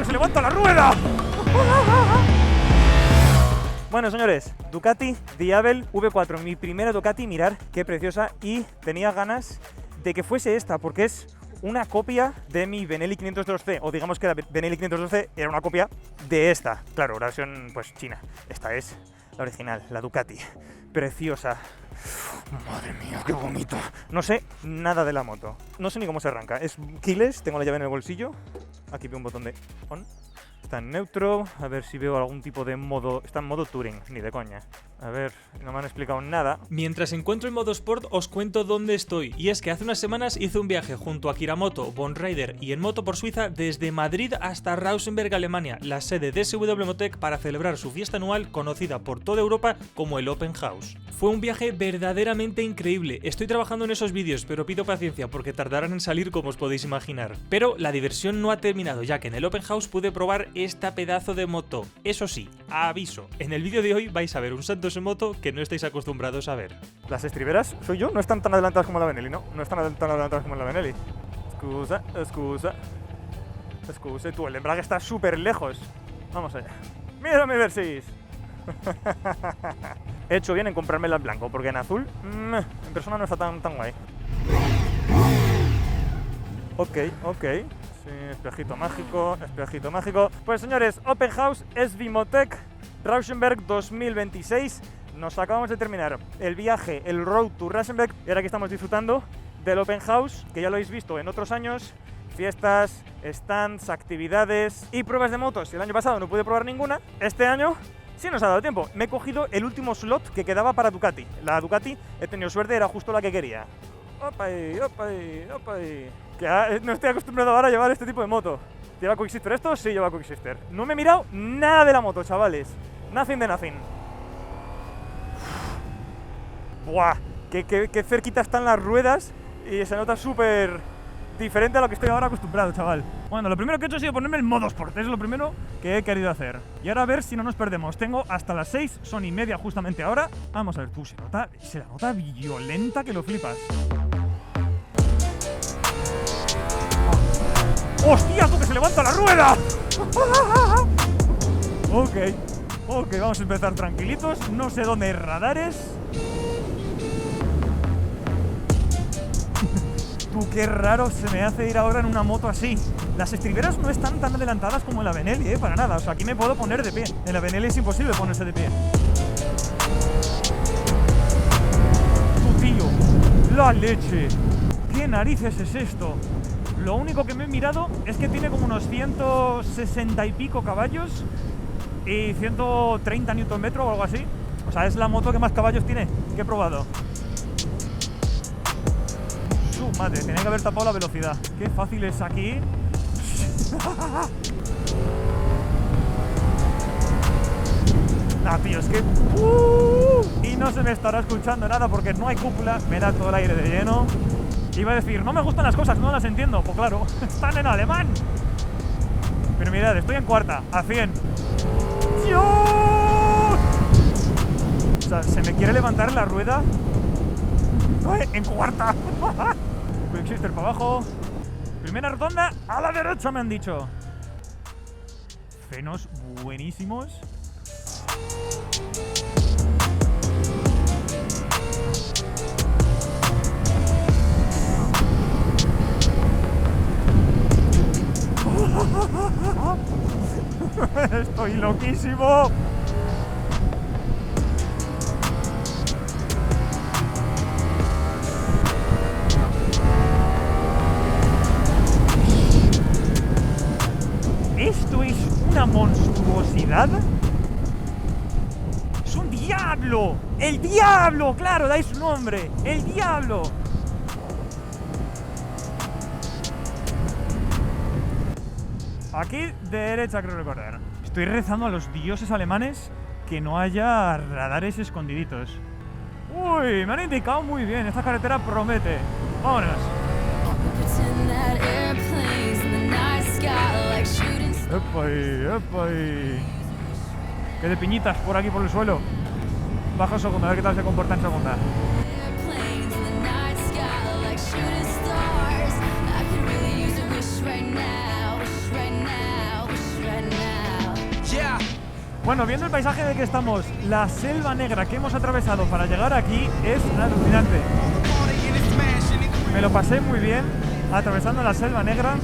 que se levanta la rueda! Bueno, señores, Ducati Diabel V4, mi primera Ducati, mirad qué preciosa, y tenía ganas de que fuese esta, porque es una copia de mi Benelli 502C, o digamos que la Benelli 502C era una copia de esta, claro, una versión pues china. Esta es la original, la Ducati, preciosa. Madre mía, qué bonito. No sé nada de la moto, no sé ni cómo se arranca, es keyless, tengo la llave en el bolsillo, aquí veo un botón de on. Está en neutro, a ver si veo algún tipo de modo... Está en modo Touring, ni de coña. A ver, no me han explicado nada. Mientras encuentro el modo Sport, os cuento dónde estoy. Y es que hace unas semanas hice un viaje junto a Kiramoto, Bonrider y en moto por Suiza desde Madrid hasta Rausenberg, Alemania, la sede de SW Motec, para celebrar su fiesta anual conocida por toda Europa como el Open House. Fue un viaje verdaderamente increíble. Estoy trabajando en esos vídeos, pero pido paciencia porque tardarán en salir, como os podéis imaginar. Pero la diversión no ha terminado, ya que en el Open House pude probar esta pedazo de moto. Eso sí, aviso, en el vídeo de hoy vais a ver un Santos en moto que no estáis acostumbrados a ver. Las estriberas, soy yo, no están tan adelantadas como la Benelli, ¿no? No están tan adelantadas como la Benelli. Excusa, tú, el embrague está súper lejos. Vamos allá. ¡Mira mi Versys! He hecho bien en comprármela en blanco, porque en azul, en persona no está tan guay. Ok. Sí, espejito mágico. Pues señores, Open House SV Motec Rausenberg 2026. Nos acabamos de terminar el viaje, el Road to Rausenberg, y ahora que estamos disfrutando del Open House, que ya lo habéis visto en otros años. Fiestas, stands, actividades y pruebas de motos. El año pasado no pude probar ninguna. Este año sí nos ha dado tiempo. Me he cogido el último slot que quedaba para Ducati. La Ducati, he tenido suerte, era justo la que quería. Opa ahí. Que no estoy acostumbrado ahora a llevar este tipo de moto. ¿Lleva Quick Shifter esto? Sí, lleva Quick Shifter. No me he mirado nada de la moto, chavales. Nothing de nothing. Buah, qué cerquita están las ruedas y se nota súper diferente a lo que estoy ahora acostumbrado, chaval. Bueno, lo primero que he hecho ha sido ponerme el modo Sport. Es lo primero que he querido hacer. Y ahora a ver si no nos perdemos. Tengo hasta las 6, son y media justamente ahora. Vamos a ver, tú, se la nota violenta que lo flipas. ¡Hostia, tú, que se levanta la rueda! Ok, vamos a empezar tranquilitos. No sé dónde hay radares. Tú, qué raro se me hace ir ahora en una moto así. Las estriberas no están tan adelantadas como en la Benelli, para nada. O sea, aquí me puedo poner de pie. En la Benelli es imposible ponerse de pie. Tu tío, la leche. ¿Qué narices es esto? Lo único que me he mirado es que tiene como unos 160 y pico caballos y 130 Nm o algo así. O sea, es la moto que más caballos tiene que he probado. Su madre, tenía que haber tapado la velocidad. Qué fácil es aquí. Nah, tío, es que... Y no se me estará escuchando nada porque no hay cúpula. Me da todo el aire de lleno. Iba a decir, no me gustan las cosas, no las entiendo. Pues claro, están en alemán. Pero mirad, estoy en cuarta, a 100. ¡Dios! O sea, se me quiere levantar la rueda. ¡Ay, en cuarta! Quick Shifter para abajo. Primera rotonda a la derecha, me han dicho. Frenos buenísimos. Estoy loquísimo. Esto es una monstruosidad. Es un diablo. El diablo, claro, dais su nombre. El diablo. Aquí derecha, creo recordar. Estoy rezando a los dioses alemanes que no haya radares escondiditos. Uy, me han indicado muy bien. Esta carretera promete. Vámonos. ¡Epay! Que de piñitas por aquí por el suelo. Baja segunda, a ver qué tal se comporta en segunda. Bueno, viendo el paisaje en el que estamos, la selva negra que hemos atravesado para llegar aquí es alucinante. Me lo pasé muy bien atravesando la selva negra.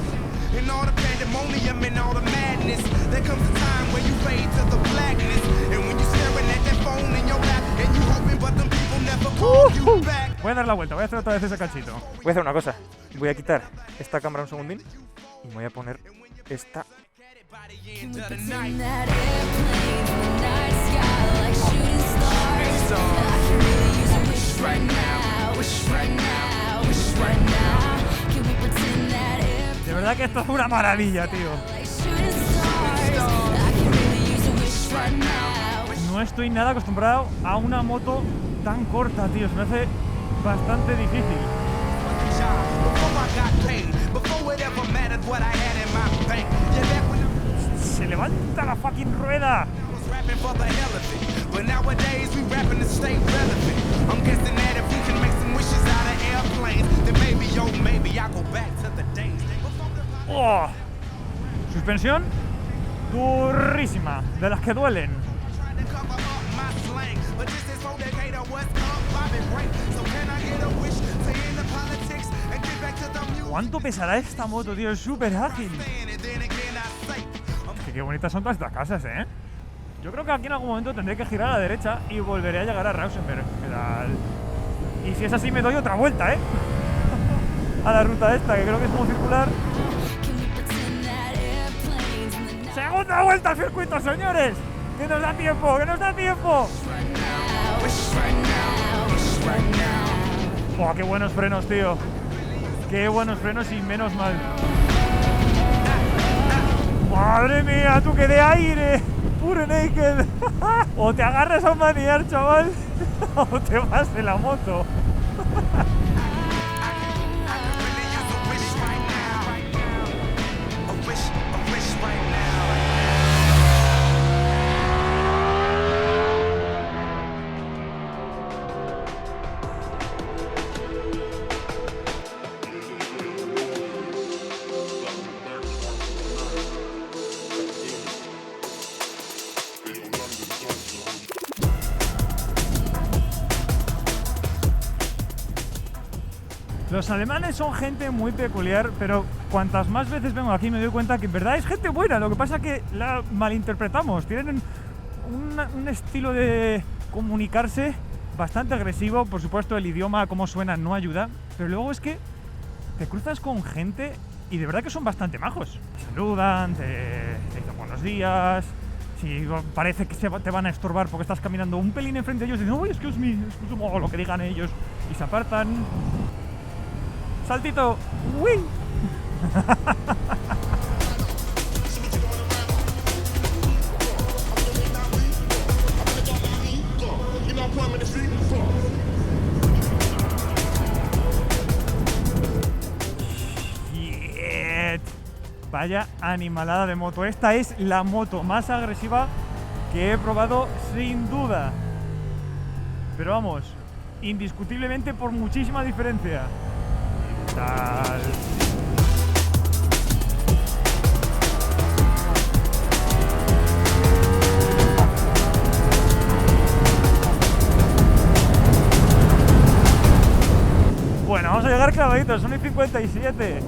Voy a dar la vuelta, voy a hacer otra vez ese cachito. Voy a hacer una cosa, voy a quitar esta cámara un segundín y me voy a poner esta. De verdad que esto es una maravilla, tío. No estoy nada acostumbrado a una moto tan corta, tío. Se me hace bastante difícil. Se levanta la fucking rueda. Oh. Suspensión durísima, de las que duelen. ¿Cuánto pesará esta moto, tío? Es súper ágil. Qué bonitas son todas estas casas, ¿eh? Yo creo que aquí en algún momento tendré que girar a la derecha y volveré a llegar a Rauschenberg. Y si es así, me doy otra vuelta, ¿eh? A la ruta esta, que creo que es como circular. ¡Segunda vuelta al circuito, señores! ¡Que nos da tiempo! ¡Que nos da tiempo! ¡Oh, qué buenos frenos, tío! ¡Qué buenos frenos y menos mal! ¡Madre mía, tú que de aire! ¡Pure naked! O te agarras a un manillar, chaval, o te vas de la moto. Los alemanes son gente muy peculiar, pero cuantas más veces vengo aquí me doy cuenta que en verdad es gente buena. Lo que pasa es que la malinterpretamos. Tienen un estilo de comunicarse bastante agresivo. Por supuesto, el idioma, cómo suena, no ayuda. Pero luego es que te cruzas con gente y de verdad que son bastante majos. Te saludan, te dicen buenos días. Si parece que te van a estorbar porque estás caminando un pelín enfrente de ellos, dicen, uy, excuse me, o lo que digan ellos, y se apartan. Saltito. ¡Uy! Vaya animalada de moto. Esta es la moto más agresiva que he probado sin duda. Pero vamos, indiscutiblemente por muchísima diferencia. Tal. Bueno, vamos a llegar clavaditos, son 1:57.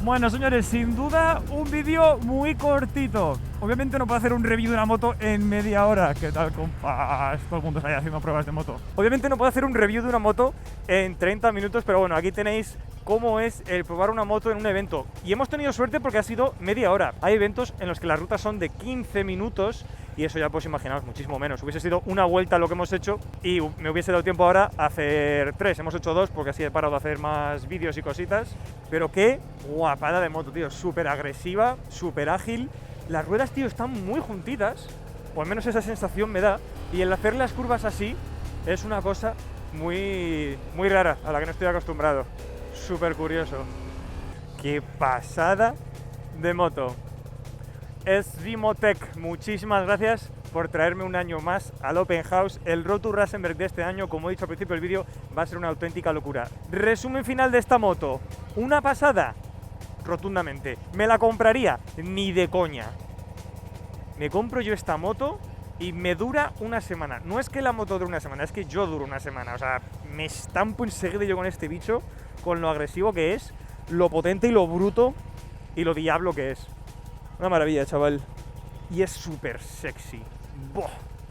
Bueno, señores, sin duda un vídeo muy cortito. Obviamente no puedo hacer un review de una moto en media hora. ¿Qué tal, compas? Todo el mundo está ahí haciendo pruebas de moto. Obviamente no puedo hacer un review de una moto en 30 minutos, pero bueno, aquí tenéis cómo es el probar una moto en un evento. Y hemos tenido suerte porque ha sido media hora. Hay eventos en los que las rutas son de 15 minutos y eso ya pues imaginaos, muchísimo menos. Hubiese sido una vuelta lo que hemos hecho y me hubiese dado tiempo ahora a hacer 3. Hemos hecho 2 porque así he parado a hacer más vídeos y cositas. Pero qué guapada de moto, tío. Súper agresiva, súper ágil. Las ruedas, tío, están muy juntitas, o al menos esa sensación me da, y el hacer las curvas así es una cosa muy rara, a la que no estoy acostumbrado. Súper curioso. ¡Qué pasada de moto! SVMotek, muchísimas gracias por traerme un año más al Open House. El Road to Rauschenberg de este año, como he dicho al principio del vídeo, va a ser una auténtica locura. Resumen final de esta moto. Una pasada. Rotundamente. ¿Me la compraría? Ni de coña. me compro yo esta moto y me dura una semana. No es que la moto dure una semana, es que yo duro una semana. O sea, me estampo enseguida yo con este bicho, con lo agresivo que es, lo potente y lo bruto y lo diablo que es. Una maravilla, chaval. Y es súper sexy. ¡Buah!